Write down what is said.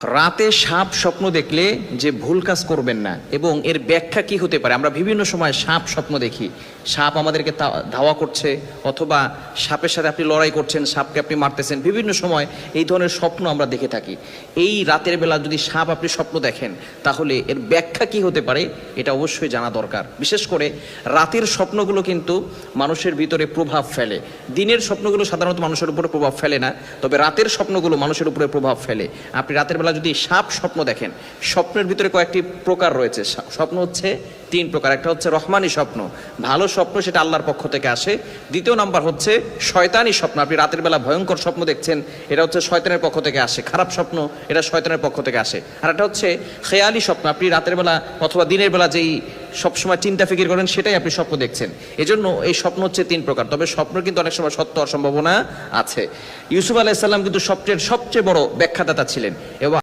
রাতে সাপ স্বপ্ন দেখলে যে ভুল কাজ করবেন না এবং এর ব্যাখ্যা কি হতে পারে। আমরা বিভিন্ন সময় সাপ স্বপ্ন দেখি, সাপ আমাদেরকে ধাওয়া করছে অথবা সাপের সাথে আপনি লড়াই করছেন, সাপকে আপনি মারতেছেন। বিভিন্ন সময় এই ধরনের স্বপ্ন আমরা দেখে থাকি। এই রাতের বেলা যদি সাপ আপনি স্বপ্ন দেখেন তাহলে এর ব্যাখ্যা কি হতে পারে এটা অবশ্যই জানা দরকার। বিশেষ করে রাতের স্বপ্নগুলো কিন্তু মানুষের ভিতরে প্রভাব ফেলে। দিনের স্বপ্নগুলো সাধারণত মানুষের উপরে প্রভাব ফেলে না, তবে রাতের স্বপ্নগুলো মানুষের উপরে প্রভাব ফেলে। আপনি রাতের বেলা যদি সাপ স্বপ্ন দেখেন, স্বপ্নের ভিতরে কয়েকটি প্রকার রয়েছে। স্বপ্ন হচ্ছে তিন প্রকার। একটা হচ্ছে রহমানি স্বপ্ন, ভালো স্বপ্ন, সেটা আল্লাহর পক্ষ থেকে আসে। দ্বিতীয় নাম্বার হচ্ছে শয়তানি স্বপ্ন, আপনি রাতের বেলা ভয়ঙ্কর স্বপ্ন দেখছেন, এটা হচ্ছে শয়তানের পক্ষ থেকে আসে। খারাপ স্বপ্ন, এটা শয়তানের পক্ষ থেকে আসে। আর একটা হচ্ছে খেয়ালি স্বপ্ন, আপনি রাতের বেলা অথবা দিনের বেলা যেই সবসময় চিন্তা ফিকির করেন সেটাই আপনি স্বপ্ন দেখছেন। এজন্য এই স্বপ্ন হচ্ছে তিন প্রকার। তবে স্বপ্ন কিন্তু অনেক সময় সত্য হওয়ার সম্ভাবনা আছে। ইউসুফ আলাইহিস সালাম কিন্তু সবচেয়ে বড় ব্যাখ্যাদাতা ছিলেন এবং